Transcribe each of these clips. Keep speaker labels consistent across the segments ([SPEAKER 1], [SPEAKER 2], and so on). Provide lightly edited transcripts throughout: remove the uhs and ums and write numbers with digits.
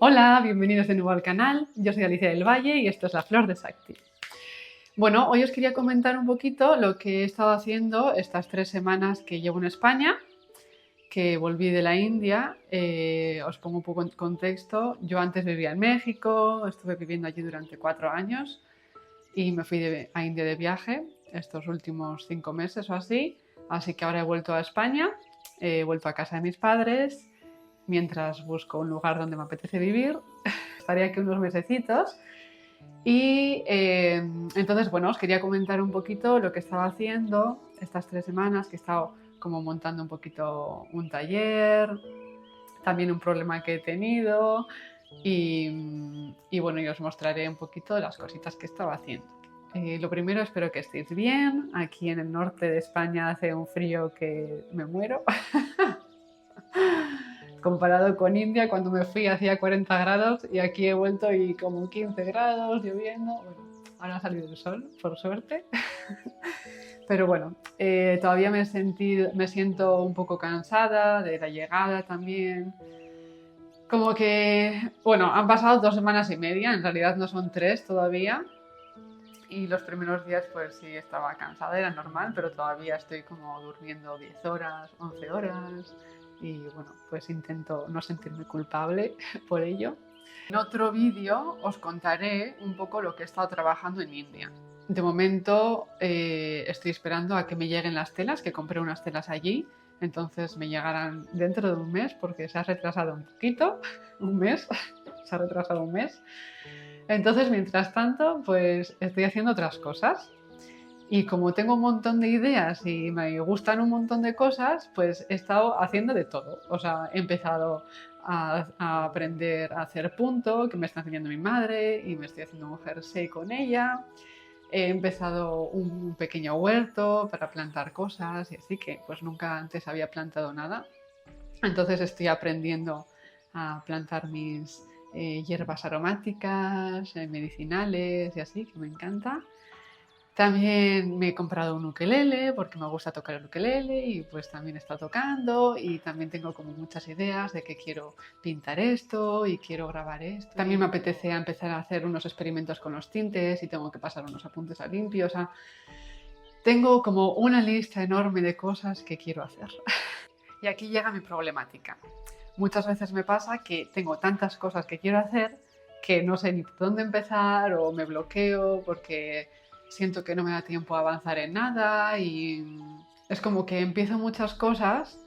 [SPEAKER 1] Hola, bienvenidos de nuevo al canal. Yo soy Alicia del Valle y esto es La Flor de Sakti. Bueno, hoy os quería comentar un poquito lo que he estado haciendo estas 3 semanas que llevo en España, que volví de la India. Os pongo un poco en contexto. Yo antes vivía en México, estuve viviendo allí durante 4 años y me fui a India de viaje estos últimos 5 meses o así. Así que ahora he vuelto a España, he vuelto a casa de mis padres mientras busco un lugar donde me apetece vivir. Estaré aquí unos mesecitos y entonces, bueno, os quería comentar un poquito lo que estaba haciendo estas 3 semanas, que he estado como montando un poquito un taller, también un problema que he tenido y bueno, y os mostraré un poquito las cositas que estaba haciendo. Lo primero, espero que estéis bien. Aquí en el norte de España hace un frío que me muero. Comparado con India, cuando me fui hacía 40 grados y aquí he vuelto y como 15 grados, lloviendo. Bueno, ahora ha salido el sol, por suerte. Pero bueno, todavía me siento un poco cansada de la llegada también. Como que, bueno, han pasado 2 semanas y media, en realidad no son 3 todavía. Y los primeros días pues sí estaba cansada, era normal, pero todavía estoy como durmiendo 10 horas, 11 horas y bueno, pues intento no sentirme culpable por ello. En otro vídeo os contaré un poco lo que he estado trabajando en India. De momento estoy esperando a que me lleguen las telas, que compré unas telas allí, entonces me llegarán dentro de un mes porque se ha retrasado un poquito, un mes, se ha retrasado un mes. Entonces, mientras tanto, pues estoy haciendo otras cosas. Y como tengo un montón de ideas y me gustan un montón de cosas, pues he estado haciendo de todo. O sea, he empezado a aprender a hacer punto, que me está enseñando mi madre, y me estoy haciendo un jersey con ella. He empezado un pequeño huerto para plantar cosas y así que pues nunca antes había plantado nada. Entonces estoy aprendiendo a plantar mis hierbas aromáticas, medicinales y así, que me encanta. También me he comprado un ukelele porque me gusta tocar el ukelele y pues también está tocando y también tengo como muchas ideas de que quiero pintar esto y quiero grabar esto. También me apetece empezar a hacer unos experimentos con los tintes y tengo que pasar unos apuntes a limpio. O sea, tengo como una lista enorme de cosas que quiero hacer. Y aquí llega mi problemática. Muchas veces me pasa que tengo tantas cosas que quiero hacer que no sé ni por dónde empezar o me bloqueo porque siento que no me da tiempo a avanzar en nada y es como que empiezo muchas cosas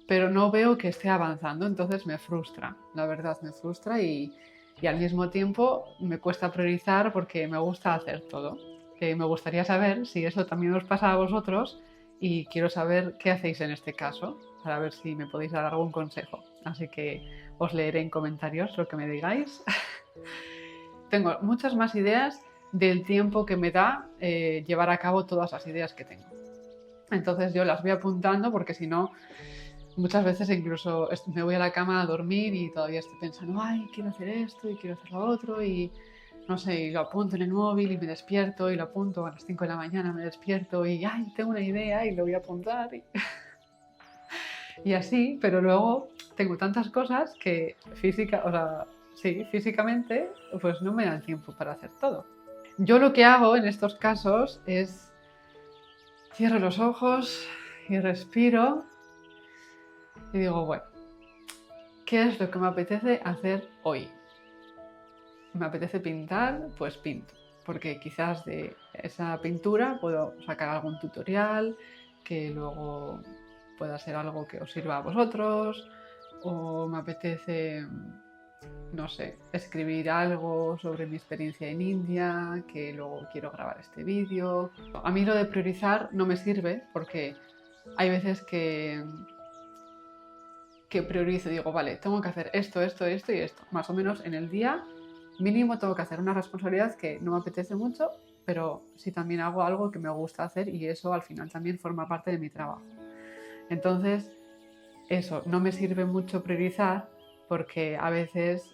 [SPEAKER 1] pero no veo que esté avanzando, entonces me frustra, la verdad me frustra y al mismo tiempo me cuesta priorizar porque me gusta hacer todo. Me gustaría saber si eso también os pasa a vosotros y quiero saber qué hacéis en este caso para ver si me podéis dar algún consejo. Así que os leeré en comentarios lo que me digáis. Tengo muchas más ideas del tiempo que me da llevar a cabo todas las ideas que tengo. Entonces yo las voy apuntando porque si no, muchas veces incluso me voy a la cama a dormir y todavía estoy pensando, ay, quiero hacer esto y quiero hacer lo otro y no sé, y lo apunto en el móvil y me despierto y lo apunto a las 5 de la mañana, me despierto y ay, tengo una idea y lo voy a apuntar y así, pero luego tengo tantas cosas que físicamente pues no me dan tiempo para hacer todo. Yo lo que hago en estos casos es cierro los ojos y respiro y digo, bueno, ¿qué es lo que me apetece hacer hoy? ¿Me apetece pintar? Pues pinto, porque quizás de esa pintura puedo sacar algún tutorial que luego pueda ser algo que os sirva a vosotros, o me apetece, no sé, escribir algo sobre mi experiencia en India, que luego quiero grabar este vídeo. A mí lo de priorizar no me sirve porque hay veces que priorizo y digo, vale, tengo que hacer esto, esto, esto y esto. Más o menos en el día mínimo tengo que hacer una responsabilidad que no me apetece mucho, pero sí también hago algo que me gusta hacer y eso al final también forma parte de mi trabajo. Entonces, eso, no me sirve mucho priorizar porque a veces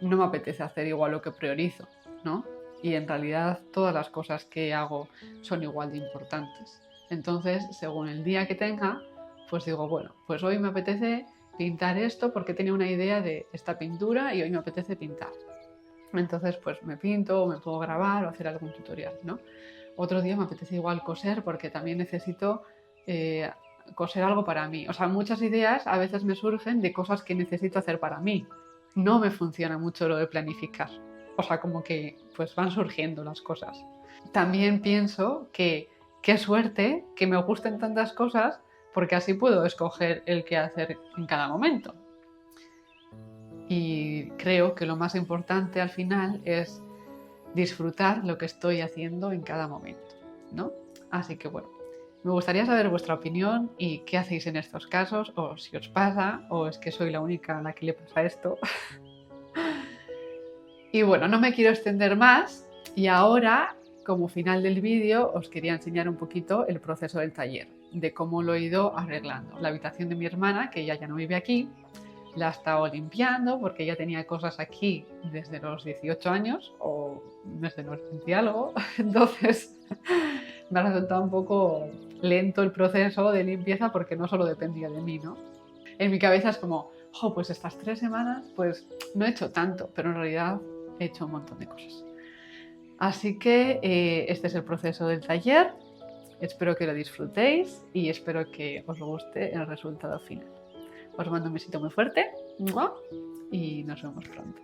[SPEAKER 1] no me apetece hacer igual lo que priorizo, ¿no? Y en realidad todas las cosas que hago son igual de importantes. Entonces, según el día que tenga, pues digo, bueno, pues hoy me apetece pintar esto porque tenía una idea de esta pintura y hoy me apetece pintar. Entonces pues me pinto o me puedo grabar o hacer algún tutorial, ¿no? Otro día me apetece igual coser porque también necesito coser algo para mí. O sea, muchas ideas a veces me surgen de cosas que necesito hacer para mí. No me funciona mucho lo de planificar. O sea, como que pues van surgiendo las cosas. También pienso que qué suerte que me gusten tantas cosas porque así puedo escoger el qué hacer en cada momento. Y creo que lo más importante al final es disfrutar lo que estoy haciendo en cada momento, ¿no? Así que bueno, me gustaría saber vuestra opinión y qué hacéis en estos casos, o si os pasa, o es que soy la única a la que le pasa esto. Y bueno, no me quiero extender más y ahora, como final del vídeo, os quería enseñar un poquito el proceso del taller, de cómo lo he ido arreglando. La habitación de mi hermana, que ella ya no vive aquí, la he estado limpiando porque ella tenía cosas aquí desde los 18 años o desde los 20 y algo. Entonces me ha resultado un poco lento el proceso de limpieza porque no solo dependía de mí, ¿no? En mi cabeza es como, pues estas 3 semanas pues no he hecho tanto, pero en realidad he hecho un montón de cosas. Así que este es el proceso del taller. Espero que lo disfrutéis y espero que os guste el resultado final. Os mando un besito muy fuerte y nos vemos pronto.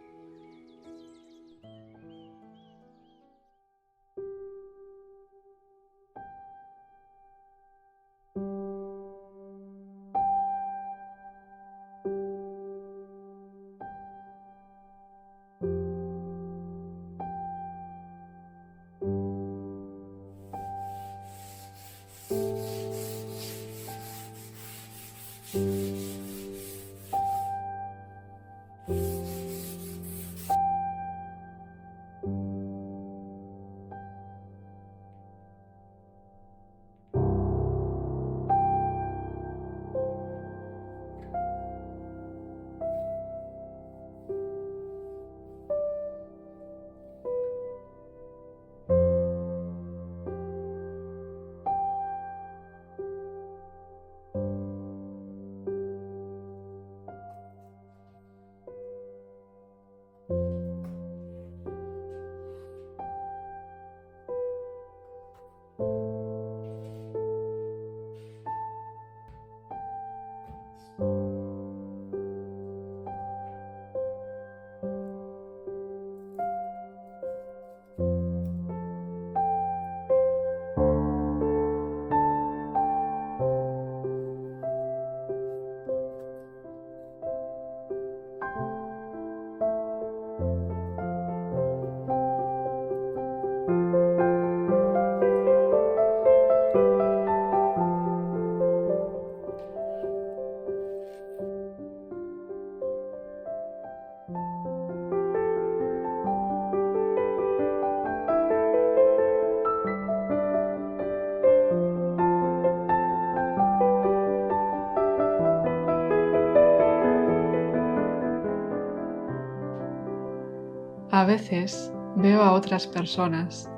[SPEAKER 1] A veces veo a otras personas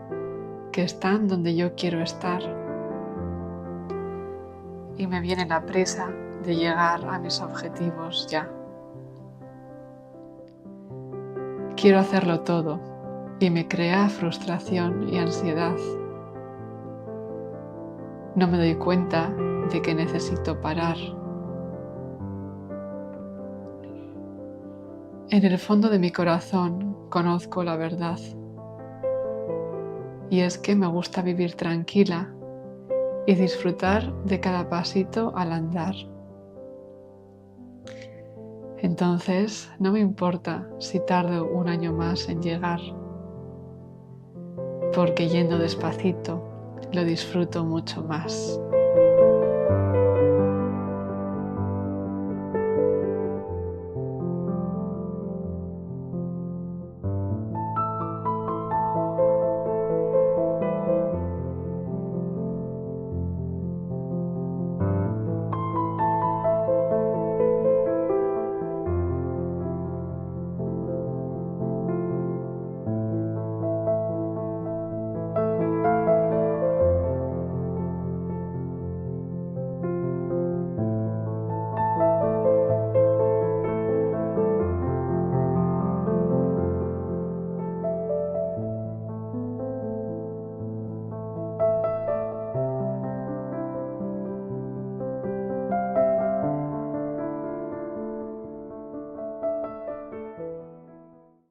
[SPEAKER 1] que están donde yo quiero estar y me viene la presa de llegar a mis objetivos ya. Quiero hacerlo todo y me crea frustración y ansiedad. No me doy cuenta de que necesito parar. En el fondo de mi corazón conozco la verdad. Y es que me gusta vivir tranquila y disfrutar de cada pasito al andar. Entonces, no me importa si tardo un año más en llegar, porque yendo despacito lo disfruto mucho más.